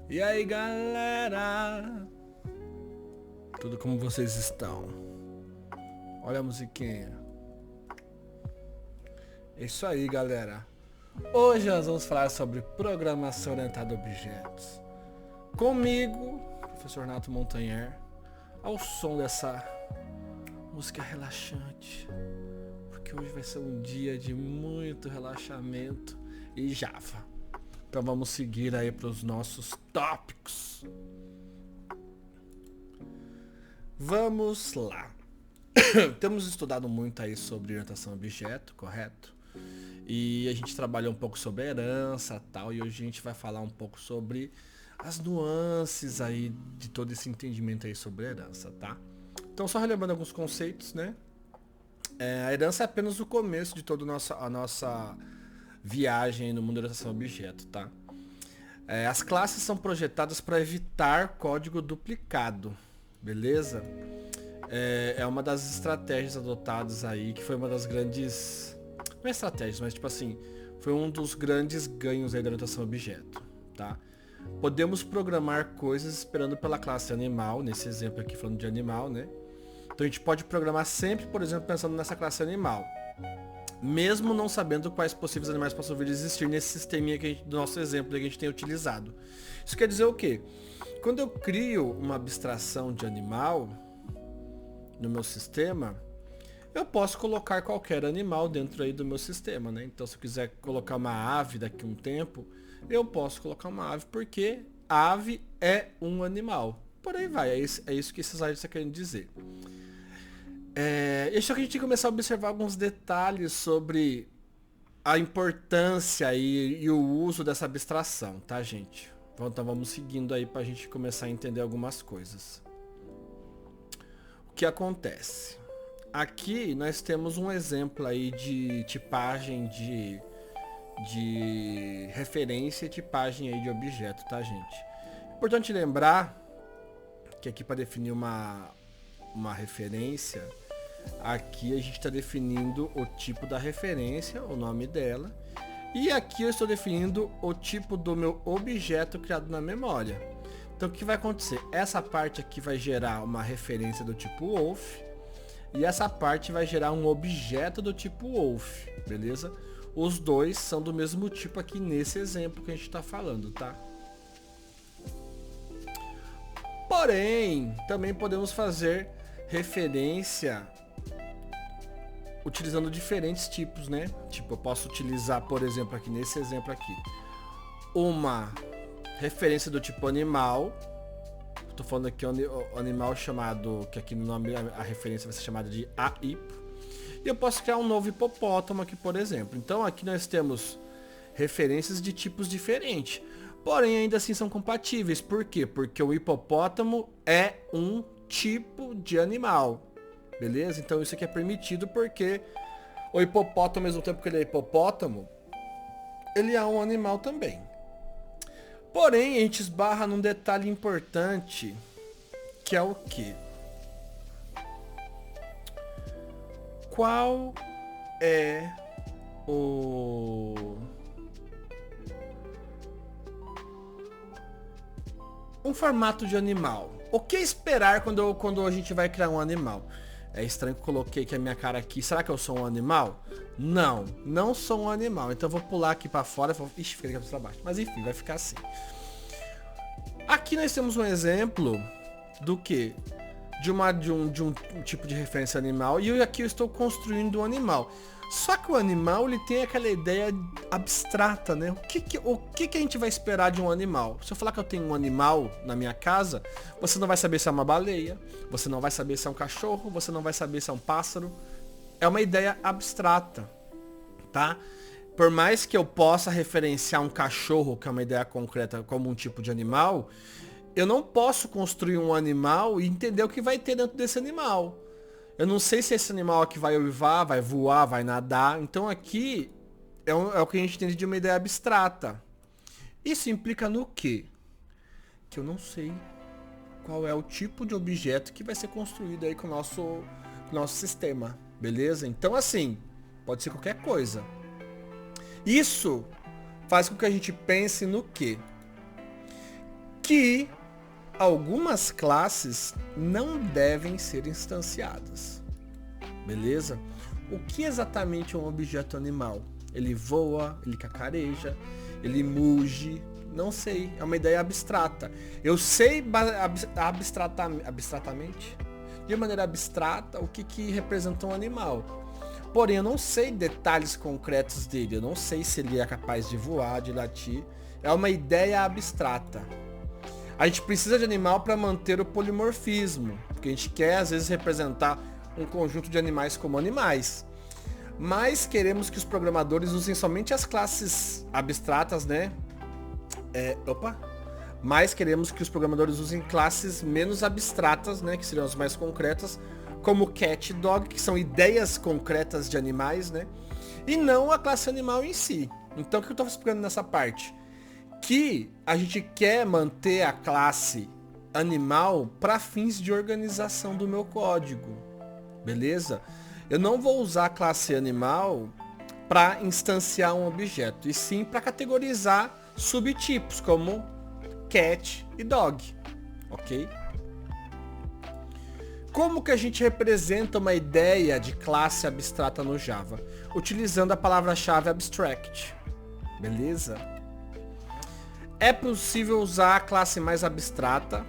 E aí, galera? Tudo como vocês estão? Olha a musiquinha. É isso aí, galera. Hoje nós vamos falar sobre programação orientada a objetos. Comigo, professor Nato Montanher, ao som dessa música relaxante. Porque hoje vai ser um dia de muito relaxamento e Java. Então vamos seguir aí para os nossos tópicos. Vamos lá. Temos estudado muito aí sobre orientação a objeto, correto? E a gente trabalhou um pouco sobre a herança e tal, e hoje a gente vai falar um pouco sobre as nuances aí de todo esse entendimento aí sobre a herança, tá? Então só relembrando alguns conceitos, né? A herança é apenas o começo de toda a nossa viagem no mundo da orientação a objeto, tá? As classes são projetadas para evitar código duplicado, beleza? É uma das estratégias adotadas aí, que foi uma das grandes... Não é estratégias, mas tipo assim, foi um dos grandes ganhos aí da orientação a objeto, tá? Podemos programar coisas esperando pela classe animal, nesse exemplo aqui falando de animal, né? Então a gente pode programar sempre, por exemplo, pensando nessa classe animal. Mesmo não sabendo quais possíveis animais possam vir a existir nesse sisteminha do nosso exemplo que a gente tem utilizado. Isso quer dizer o quê? Quando eu crio uma abstração de animal no meu sistema, eu posso colocar qualquer animal dentro aí do meu sistema, né? Então se eu quiser colocar uma ave daqui a um tempo, eu posso colocar uma ave porque ave é um animal. Por aí vai, é isso que esses slides estão querendo dizer. Isso que a gente tem que começar a observar alguns detalhes sobre a importância e o uso dessa abstração, tá, gente? Então vamos seguindo aí pra gente começar a entender algumas coisas. O que acontece? Aqui nós temos um exemplo aí de tipagem de referência e tipagem aí de objeto, tá, gente? Importante lembrar que aqui para definir uma referência, aqui a gente está definindo o tipo da referência, o nome dela, e aqui eu estou definindo o tipo do meu objeto criado na memória. Então o que vai acontecer? Essa parte aqui vai gerar uma referência do tipo wolf, e essa parte vai gerar um objeto do tipo wolf, beleza? Os dois são do mesmo tipo aqui nesse exemplo que a gente está falando, tá? Porém, também podemos fazer referência utilizando diferentes tipos, né? Tipo, eu posso utilizar, por exemplo, aqui nesse exemplo aqui, uma referência do tipo animal. Estou falando aqui o animal chamado, que aqui no nome a referência vai ser chamada de AI. E eu posso criar um novo hipopótamo aqui, por exemplo. Então aqui nós temos referências de tipos diferentes. Porém, ainda assim são compatíveis. Por quê? Porque o hipopótamo é um tipo de animal. Beleza? Então isso aqui é permitido porque o hipopótamo, ao mesmo tempo que ele é hipopótamo, ele é um animal também. Porém, a gente esbarra num detalhe importante, que é o quê? Qual é um formato de animal? O que esperar quando a gente vai criar um animal? É estranho que eu coloquei aqui a minha cara aqui. Será que eu sou um animal? Não, não sou um animal. Então eu vou pular aqui pra fora e vou... Ixi, fica aqui pra baixo. Mas enfim, vai ficar assim. Aqui nós temos um exemplo do que? De um tipo de referência animal. E aqui eu estou construindo um animal. Só que o animal, ele tem aquela ideia abstrata, né? O que a gente vai esperar de um animal? Se eu falar que eu tenho um animal na minha casa, você não vai saber se é uma baleia, você não vai saber se é um cachorro, você não vai saber se é um pássaro. É uma ideia abstrata, tá? Por mais que eu possa referenciar um cachorro, que é uma ideia concreta, como um tipo de animal, eu não posso construir um animal e entender o que vai ter dentro desse animal. Eu não sei se esse animal aqui vai uivar, vai voar, vai nadar. Então aqui é o que a gente entende de uma ideia abstrata. Isso implica no quê? Que eu não sei qual é o tipo de objeto que vai ser construído aí com o nosso sistema. Beleza? Então assim, pode ser qualquer coisa. Isso faz com que a gente pense no quê? que algumas classes não devem ser instanciadas. Beleza? O que exatamente é um objeto animal? Ele voa, ele cacareja, ele muge, não sei, é uma ideia abstrata. Eu sei abstratamente, de maneira abstrata, o que representa um animal. Porém, eu não sei detalhes concretos dele, eu não sei se ele é capaz de voar, de latir. É uma ideia abstrata. A gente precisa de animal para manter o polimorfismo, porque a gente quer às vezes representar um conjunto de animais como animais. Mas queremos que os programadores usem somente as classes abstratas, né? Mas queremos que os programadores usem classes menos abstratas, né? Que seriam as mais concretas, como cat e dog, que são ideias concretas de animais, né? E não a classe animal em si. Então o que eu estou explicando nessa parte? Que a gente quer manter a classe animal para fins de organização do meu código. Beleza? Eu não vou usar a classe animal para instanciar um objeto, e sim para categorizar subtipos como cat e dog, ok? Como que a gente representa uma ideia de classe abstrata no Java? Utilizando a palavra-chave abstract, beleza? É possível usar a classe mais abstrata,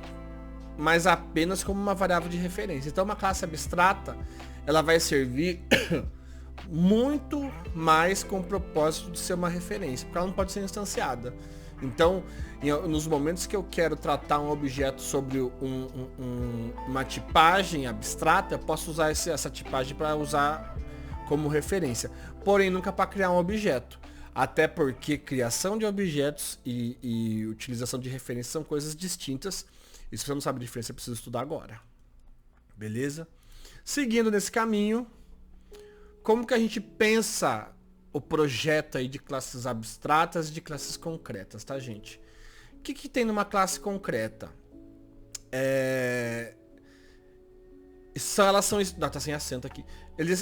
mas apenas como uma variável de referência. Então uma classe abstrata, ela vai servir muito mais com o propósito de ser uma referência, porque ela não pode ser instanciada. Então, nos momentos que eu quero tratar um objeto sobre uma tipagem abstrata, eu posso usar essa tipagem para usar como referência, porém nunca para criar um objeto. Até porque criação de objetos e utilização de referências são coisas distintas. E se você não sabe a diferença, você precisa estudar agora. Beleza? Seguindo nesse caminho, como que a gente pensa o projeto aí de classes abstratas e de classes concretas, tá, gente? O que tem numa classe concreta? Elas são... Não, tá sem acento aqui.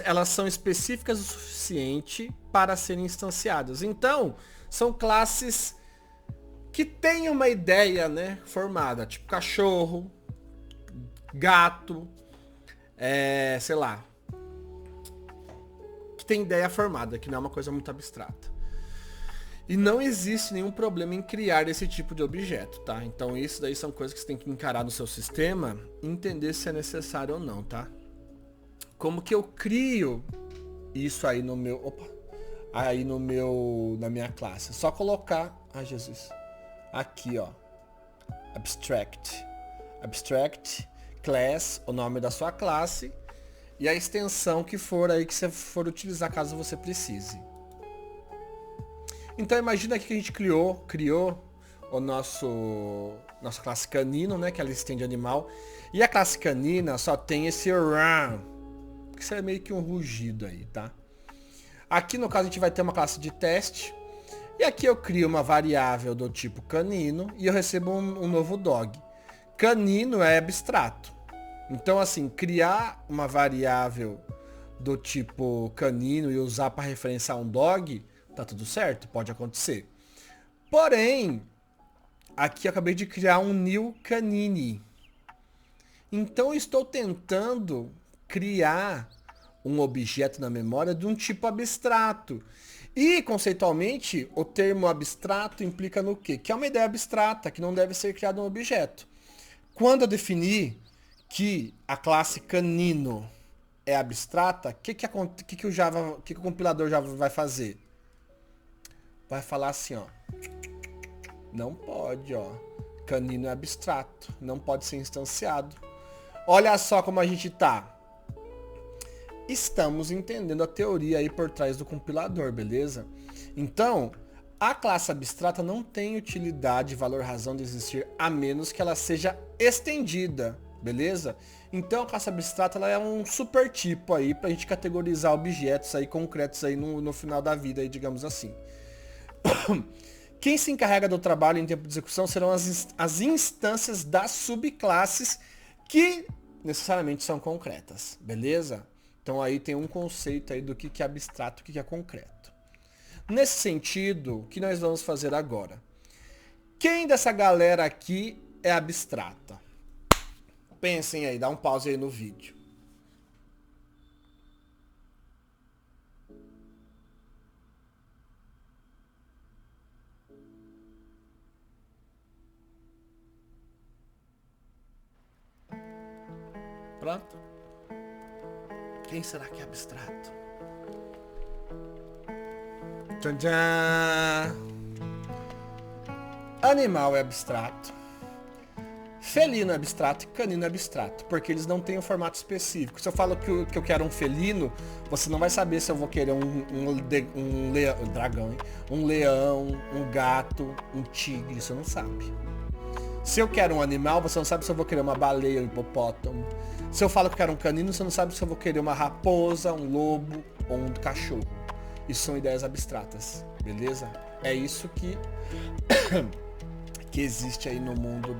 Elas são específicas o suficiente para serem instanciadas. Então, são classes que têm uma ideia, né, formada. Tipo cachorro, gato, sei lá. Que tem ideia formada, que não é uma coisa muito abstrata. E não existe nenhum problema em criar esse tipo de objeto, tá? Então isso daí são coisas que você tem que encarar no seu sistema e entender se é necessário ou não, tá? Como que eu crio isso aí no meu... Opa! Aí no meu... Na minha classe. É só colocar... Ai, Jesus. Aqui, ó. Abstract. Abstract class, o nome da sua classe. E a extensão que for aí que você for utilizar caso você precise. Então imagina que a gente criou o nossa classe canino, né, que ela estende animal, e a classe canina só tem esse run, que isso é meio que um rugido aí, tá? Aqui no caso a gente vai ter uma classe de teste, e aqui eu crio uma variável do tipo canino e eu recebo um novo dog. Canino é abstrato. Então assim, criar uma variável do tipo canino e usar para referenciar um dog, tá tudo certo, pode acontecer. Porém, aqui eu acabei de criar um new canine. Então eu estou tentando criar um objeto na memória de um tipo abstrato. E, conceitualmente, o termo abstrato implica no quê? Que é uma ideia abstrata, que não deve ser criado um objeto. Quando eu definir que a classe canino é abstrata, o que o compilador Java vai fazer? Vai falar assim, ó. Não pode, ó. Canino é abstrato. Não pode ser instanciado. Olha só como a gente tá. Estamos entendendo a teoria aí por trás do compilador, beleza? Então, a classe abstrata não tem utilidade, valor, razão de existir, a menos que ela seja estendida, beleza? Então a classe abstrata ela é um super tipo aí pra gente categorizar objetos aí concretos aí no final da vida, aí, digamos assim. Quem se encarrega do trabalho em tempo de execução serão as instâncias das subclasses que necessariamente são concretas, beleza? Então aí tem um conceito aí do que é abstrato e o que é concreto. Nesse sentido, o que nós vamos fazer agora? Quem dessa galera aqui é abstrata? Pensem aí, dá um pause aí no vídeo. Pronto? Quem será que é abstrato? Tchan, tchan. Animal é abstrato. Felino é abstrato e canino é abstrato, porque eles não têm um formato específico. Se eu falo que eu quero um felino, você não vai saber se eu vou querer um dragão, hein? Um leão, um gato, um tigre, você não sabe. Se eu quero um animal, você não sabe se eu vou querer uma baleia, um hipopótamo. Se eu falo que eu quero um canino, você não sabe se eu vou querer uma raposa, um lobo ou um cachorro. Isso são ideias abstratas, beleza? É isso que existe aí no mundo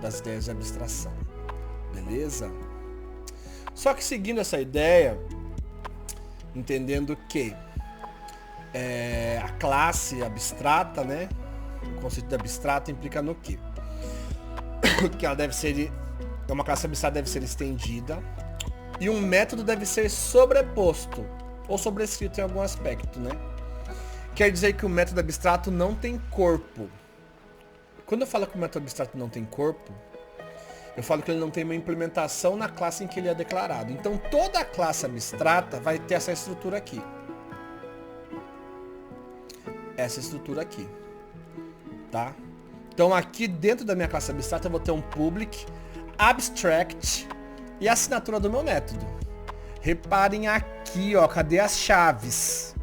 das ideias de abstração, beleza? Só que seguindo essa ideia, entendendo que a classe abstrata, né? O conceito de abstrato implica no quê? Que ela deve ser, uma classe abstrata deve ser estendida e um método deve ser sobreposto ou sobrescrito em algum aspecto, né? Quer dizer que o método abstrato não tem corpo. Quando eu falo que o método abstrato não tem corpo, eu falo que ele não tem uma implementação na classe em que ele é declarado. Então toda a classe abstrata vai ter essa estrutura aqui. Essa estrutura aqui. Tá? Então aqui dentro da minha classe abstrata eu vou ter um public, abstract e a assinatura do meu método. Reparem aqui, ó, cadê as chaves?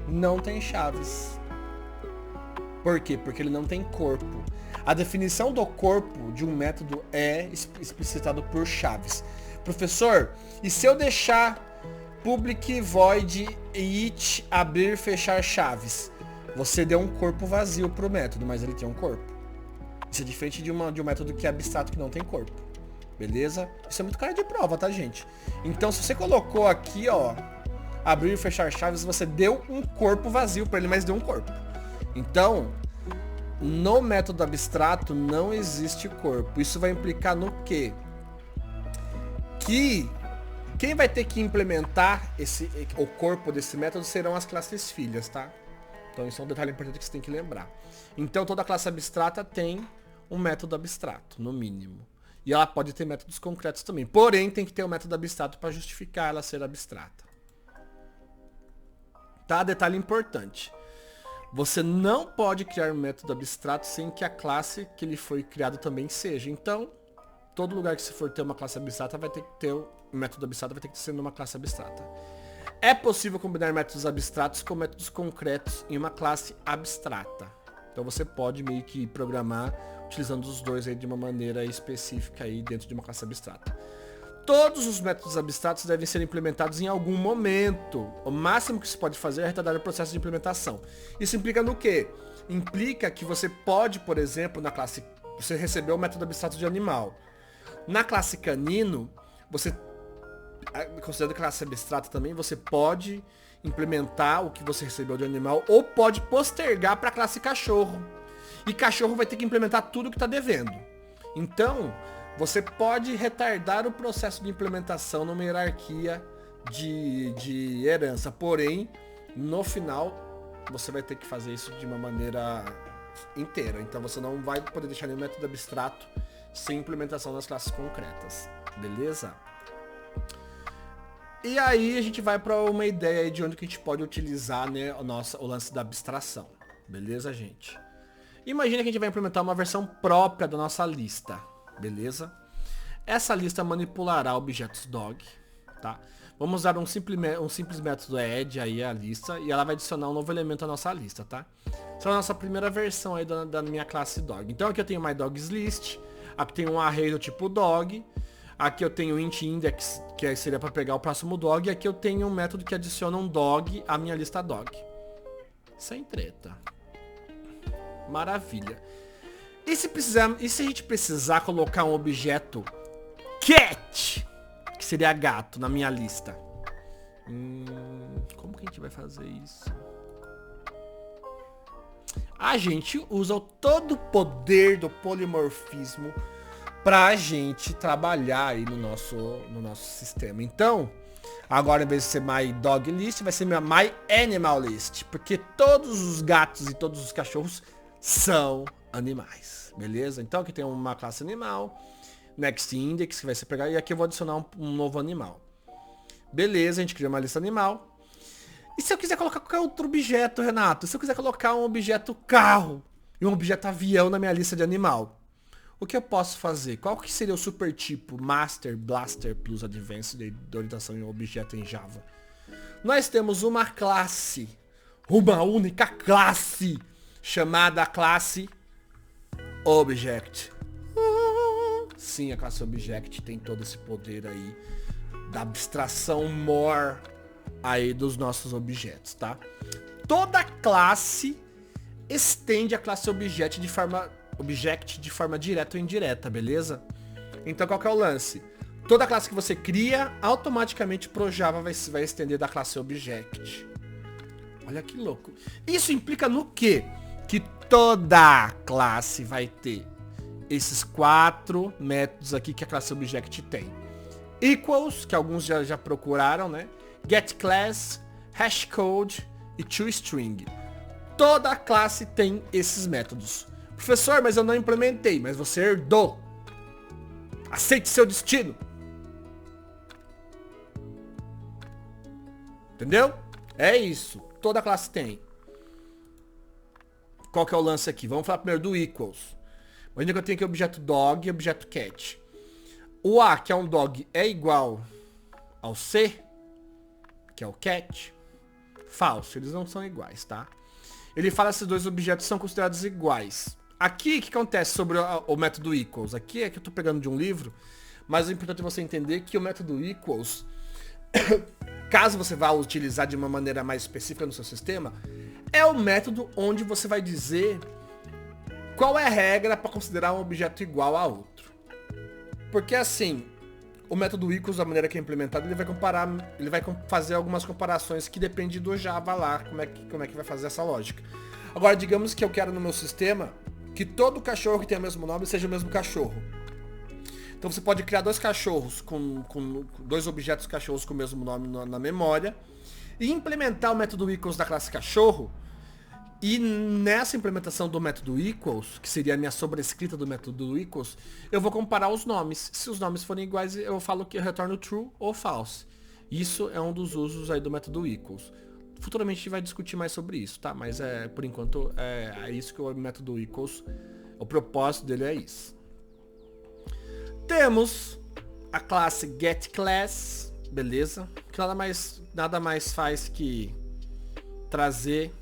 Não tem chaves. Por quê? Porque ele não tem corpo. A definição do corpo de um método é explicitado por chaves. Professor, e se eu deixar public void it abrir fechar chaves? Você deu um corpo vazio para o método, mas ele tem um corpo. Isso é diferente de um método que é abstrato que não tem corpo. Beleza? Isso é muito cara de prova, tá, gente? Então, se você colocou aqui, ó, abrir e fechar chaves, você deu um corpo vazio para ele, mas deu um corpo. Então, no método abstrato não existe corpo. Isso vai implicar no quê? Que quem vai ter que implementar o corpo desse método serão as classes filhas, tá? Então isso é um detalhe importante que você tem que lembrar. Então toda classe abstrata tem um método abstrato, no mínimo. E ela pode ter métodos concretos também. Porém, tem que ter um método abstrato para justificar ela ser abstrata. Tá? Detalhe importante. Você não pode criar um método abstrato sem que a classe que ele foi criado também seja. Então, todo lugar que se for ter uma classe abstrata vai ter que ter um método abstrato, vai ter que ser numa classe abstrata. É possível combinar métodos abstratos com métodos concretos em uma classe abstrata. Então você pode meio que programar utilizando os dois aí de uma maneira específica aí dentro de uma classe abstrata. Todos os métodos abstratos devem ser implementados em algum momento. O máximo que se pode fazer é retardar o processo de implementação. Isso implica no quê? Implica que você pode, por exemplo, na classe... Você recebeu o método abstrato de animal. Na classe canino, você... Considerando classe abstrata também, você pode implementar o que você recebeu de animal ou pode postergar para a classe cachorro. E cachorro vai ter que implementar tudo que está devendo. Então... Você pode retardar o processo de implementação numa hierarquia de herança. Porém, no final, você vai ter que fazer isso de uma maneira inteira. Então você não vai poder deixar nenhum método abstrato sem implementação nas classes concretas. Beleza? E aí a gente vai para uma ideia de onde que a gente pode utilizar, né, o lance da abstração. Beleza, gente? Imagina que a gente vai implementar uma versão própria da nossa lista. Beleza? Essa lista manipulará objetos dog, tá? Vamos usar um simples método add aí a lista e ela vai adicionar um novo elemento à nossa lista, tá? Essa é a nossa primeira versão aí da minha classe dog. Então aqui eu tenho my dogs list, aqui tem um array do tipo dog, aqui eu tenho int index, que seria para pegar o próximo dog, e aqui eu tenho um método que adiciona um dog à minha lista dog. Sem treta. Maravilha. E se a gente precisar colocar um objeto cat, que seria gato, na minha lista? Como que a gente vai fazer isso? A gente usa todo o poder do polimorfismo pra gente trabalhar aí no nosso sistema. Então, agora, em vez de ser My Dog List, vai ser minha My Animal List. Porque todos os gatos e todos os cachorros são animais. Beleza? Então aqui tem uma classe animal. Next Index, que vai ser pegar. E aqui eu vou adicionar um novo animal. Beleza, a gente cria uma lista animal. E se eu quiser colocar qualquer outro objeto, Renato? Se eu quiser colocar um objeto carro e um objeto avião na minha lista de animal, o que eu posso fazer? Qual que seria o supertipo Master, Blaster Plus Advanced de orientação em objeto em Java? Nós temos uma classe, uma única classe, chamada classe Object. Sim, a classe Object tem todo esse poder aí da abstração more aí dos nossos objetos, tá? Toda classe estende a classe Object de forma direta ou indireta, beleza? Então qual que é o lance? Toda classe que você cria, automaticamente pro Java vai estender da classe Object. Olha que louco. Isso implica no quê? Que toda classe vai ter esses 4 métodos aqui que a classe Object tem. Equals, que alguns já procuraram, né? GetClass, hashcode e toString. Toda classe tem esses métodos. Professor, mas eu não implementei, mas você herdou. Aceite seu destino. Entendeu? É isso. Toda classe tem. Qual que é o lance aqui? Vamos falar primeiro do equals. Imagina que eu tenho aqui o objeto dog e o objeto cat. O A, que é um dog, é igual ao C, que é o cat. Falso, eles não são iguais, tá? Ele fala que esses dois objetos são considerados iguais. Aqui, o que acontece sobre o método equals? Aqui é que eu tô pegando de um livro, mas é importante você entender que o método equals, caso você vá utilizar de uma maneira mais específica no seu sistema, é o método onde você vai dizer qual é a regra para considerar um objeto igual a outro. Porque assim, o método equals, da maneira que é implementado, ele vai fazer algumas comparações que depende do Java lá, como é que vai fazer essa lógica. Agora, digamos que eu quero no meu sistema que todo cachorro que tem o mesmo nome seja o mesmo cachorro. Então você pode criar dois cachorros com dois objetos cachorros com o mesmo nome na memória e implementar o método equals da classe cachorro. E nessa implementação do método equals, que seria a minha sobrescrita do método equals, eu vou comparar os nomes. Se os nomes forem iguais, eu falo que eu retorno true ou false. Isso é um dos usos aí do método equals. Futuramente a gente vai discutir mais sobre isso, tá? Mas por enquanto é isso que o método equals, o propósito dele é isso. Temos a classe getClass, beleza? Que nada mais faz que trazer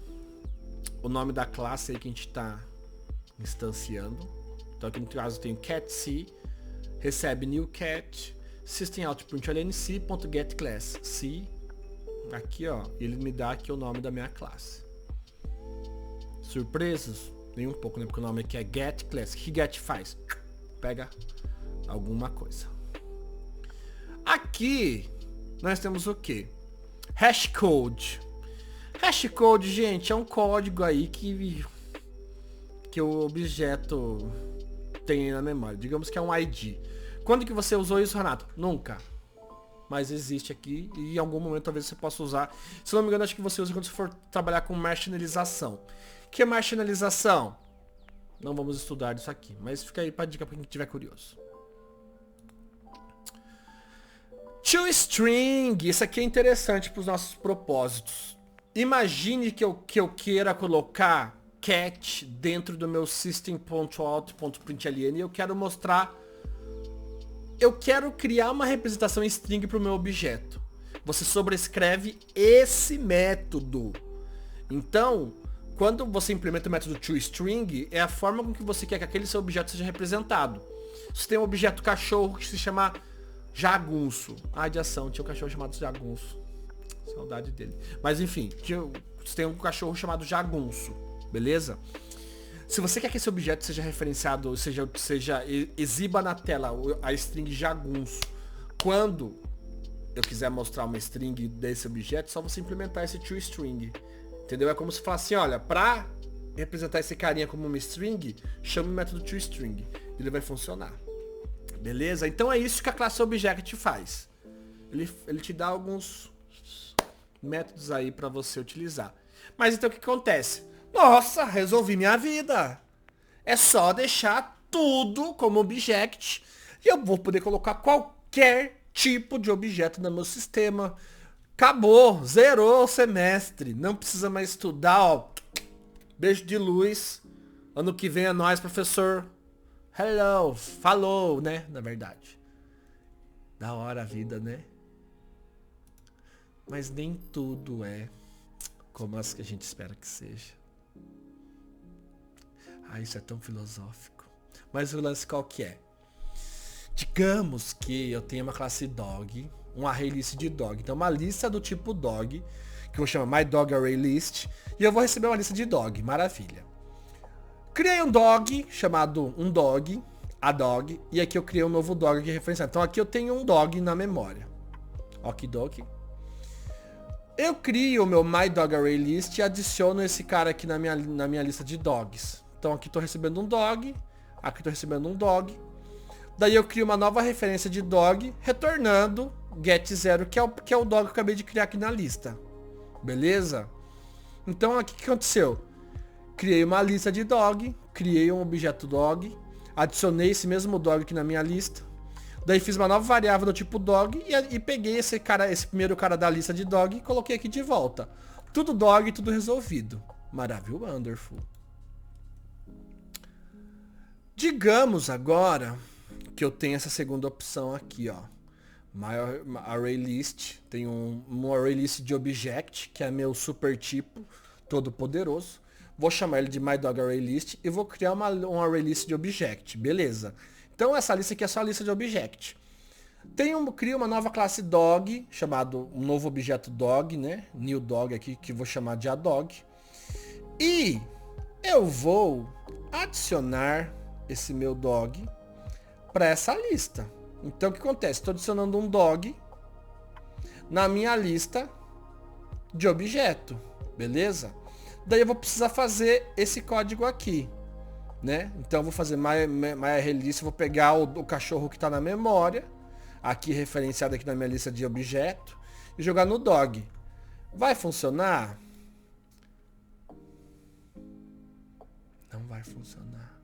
o nome da classe aí que a gente está instanciando. Então aqui no caso tem catC, recebe new cat, systemout.lnc.getClass, C, aqui ó, ele me dá aqui o nome da minha classe. Surpresos? Nem um pouco, né? Porque o nome aqui é getClass. O que get faz? Pega alguma coisa. Aqui nós temos o que? Hashcode. Hashcode, gente, é um código aí que o objeto tem na memória. Digamos que é um ID. Quando que você usou isso, Renato? Nunca. Mas existe aqui e em algum momento talvez você possa usar. Se não me engano, acho que você usa quando você for trabalhar com marginalização. O que é marginalização? Não vamos estudar isso aqui, mas fica aí para dica para quem estiver curioso. ToString, isso aqui é interessante para os nossos propósitos. Imagine que eu queira colocar cat dentro do meu system.out.println e eu quero criar uma representação string para o meu objeto. Você sobrescreve esse método. Então, quando você implementa o método toString, é a forma com que você quer que aquele seu objeto seja representado. Você tem um objeto cachorro que se chama jagunço. De ação, tinha um cachorro chamado jagunço. Saudade dele. Mas enfim, você tem um cachorro chamado jagunço, beleza? Se você quer que esse objeto seja referenciado, seja exiba na tela a string jagunço, quando eu quiser mostrar uma string desse objeto, é só você implementar esse toString. Entendeu? É como se falasse assim, olha, pra representar esse carinha como uma string, chama o método toString. Ele vai funcionar. Beleza? Então é isso que a classe Object faz. Ele te dá alguns métodos aí para você utilizar. Mas então o que acontece? Nossa, resolvi minha vida. É só deixar tudo como object e eu vou poder colocar qualquer tipo de objeto no meu sistema. Acabou, zerou o semestre. Não precisa mais estudar, ó. Beijo de luz. Ano que vem é nóis, professor. Hello, falou, né? Na verdade. Da hora a vida, né? Mas nem tudo é como as que a gente espera que seja. Ah, isso é tão filosófico. Mas o lance qual que é? Digamos que eu tenho uma classe dog, um array list de dog. Então uma lista do tipo dog, que eu vou chamar myDogArrayList, e eu vou receber uma lista de dog. Maravilha. Criei um dog chamado a dog, e aqui eu criei um novo dog aqui referenciado. Então aqui eu tenho um dog na memória. Okidoki. Eu crio o meu myDogArrayList e adiciono esse cara aqui na minha lista de dogs. Então aqui estou recebendo um dog, aqui estou recebendo um dog. Daí eu crio uma nova referência de dog, retornando get0, que é o dog que eu acabei de criar aqui na lista. Beleza? Então aqui o que aconteceu? Criei uma lista de dog, criei um objeto dog, adicionei esse mesmo dog aqui na minha lista. Daí fiz uma nova variável do tipo dog e peguei esse primeiro cara da lista de dog e coloquei aqui de volta. Tudo dog, tudo resolvido. Maravilha, wonderful. Digamos agora que eu tenho essa segunda opção aqui, ó. MyArrayList. Tem um ArrayList de object, que é meu super tipo, todo poderoso. Vou chamar ele de myDogArrayList e vou criar um ArrayList de object. Beleza. Então essa lista aqui é só a lista de object. Crio uma nova classe dog, chamado um novo objeto dog, né? New dog aqui, que vou chamar de adog. E eu vou adicionar esse meu dog para essa lista. Então o que acontece? Estou adicionando um dog na minha lista de objeto. Beleza? Daí eu vou precisar fazer esse código aqui. Né? Então eu vou fazer myArrayList, vou pegar o cachorro que está na memória, aqui referenciado aqui na minha lista de objeto, e jogar no dog. Vai funcionar? Não vai funcionar.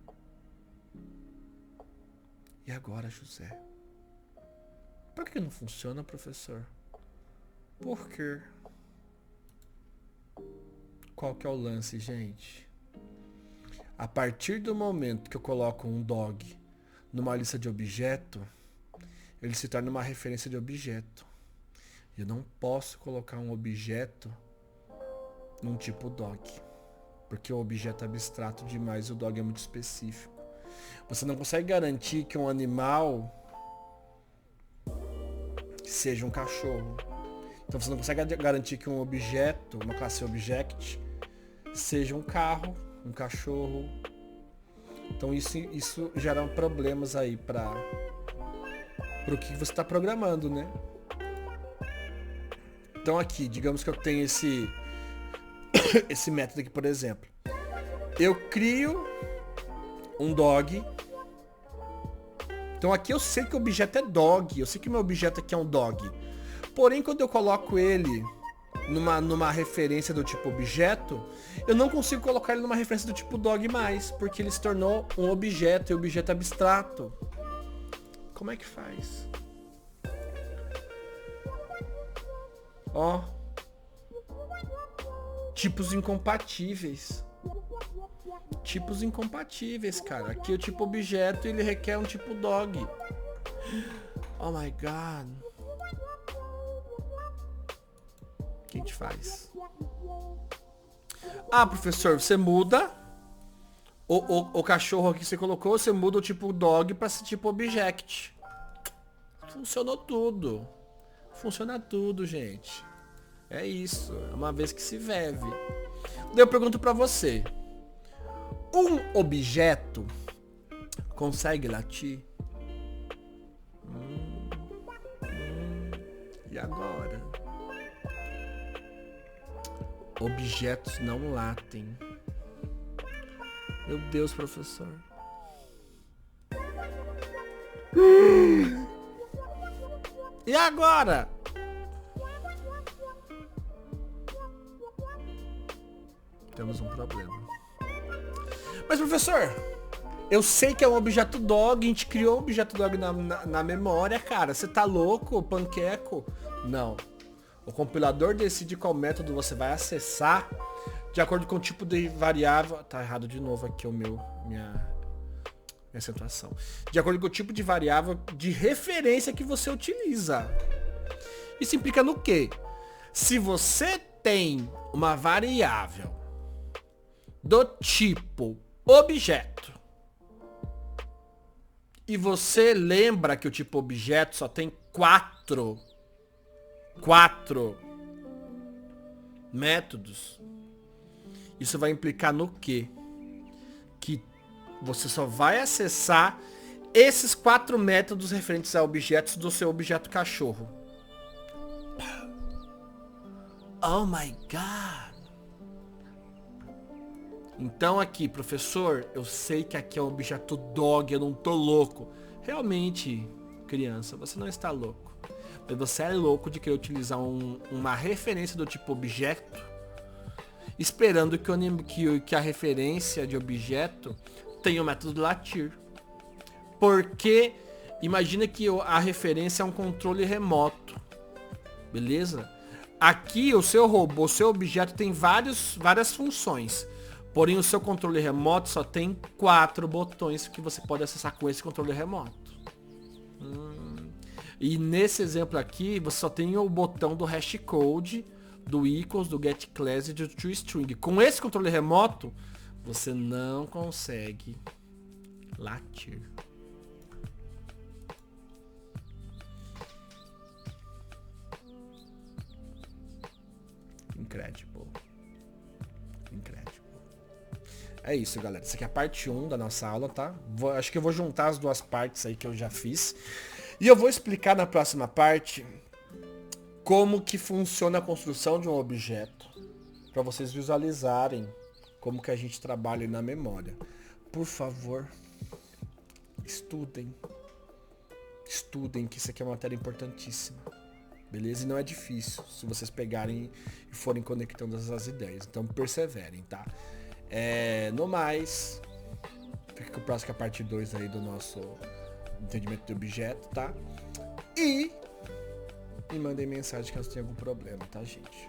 E agora, José? Por que não funciona, professor? Por quê? Qual que é o lance, gente? A partir do momento que eu coloco um dog numa lista de objeto, ele se torna uma referência de objeto. Eu não posso colocar um objeto num tipo dog, porque o objeto é abstrato demais e o dog é muito específico. Você não consegue garantir que um animal seja um cachorro. Então você não consegue garantir que um objeto, uma classe object, seja um carro, um cachorro. Então isso gera problemas aí para o que você está programando, né? Então aqui, digamos que eu tenho esse método aqui, por exemplo. Eu crio um dog. Então aqui eu sei que o objeto é dog. Eu sei que meu objeto aqui é um dog. Porém, quando eu coloco ele numa referência do tipo objeto, eu não consigo colocar ele numa referência do tipo dog mais, porque ele se tornou um objeto, e objeto abstrato. Como é que faz? Ó. Tipos incompatíveis. Tipos incompatíveis, cara. Aqui o tipo objeto, ele requer um tipo dog. Oh my god. O que a gente faz? Ah, professor, você muda o cachorro aqui que você colocou, você muda o tipo dog para esse tipo object. Funcionou tudo. Funciona tudo, gente. É isso. É uma vez que se vive. Daí eu pergunto para você. Um objeto consegue latir? E agora? Objetos não latem. Meu Deus, professor. E agora? Temos um problema. Mas, professor, eu sei que é um objeto dog, a gente criou um objeto dog na memória, cara. Você tá louco, panqueco? Não. O compilador decide qual método você vai acessar de acordo com o tipo de variável. Tá errado de novo aqui minha acentuação. De acordo com o tipo de variável de referência que você utiliza. Isso implica no quê? Se você tem uma variável do tipo objeto e você lembra que o tipo objeto só tem quatro métodos, isso vai implicar no quê? Que você só vai acessar esses 4 métodos referentes a objetos do seu objeto cachorro. Oh my God! Então aqui, professor, eu sei que aqui é um objeto dog, eu não tô louco. Realmente, criança, você não está louco. Mas você é louco de querer utilizar uma referência do tipo objeto, esperando que a referência de objeto tenha o método latir. Porque imagina que a referência é um controle remoto. Beleza? Aqui o seu robô, o seu objeto tem várias funções. Porém o seu controle remoto só tem 4 botões que você pode acessar com esse controle remoto. E nesse exemplo aqui, você só tem o botão do hashcode, do equals, do getClass e do toString. Com esse controle remoto, você não consegue latir. Incredible. É isso, galera. Essa aqui é a parte 1 da nossa aula, tá? Acho que eu vou juntar as duas partes aí que eu já fiz. E eu vou explicar na próxima parte como que funciona a construção de um objeto, para vocês visualizarem como que a gente trabalha na memória. Por favor, estudem. Estudem, que isso aqui é uma matéria importantíssima. Beleza? E não é difícil se vocês pegarem e forem conectando as ideias. Então perseverem, tá? No mais, fica com o próximo, que é a parte 2 aí do nosso entendimento de objeto, tá? E mandem mensagem caso tenha algum problema, tá, gente?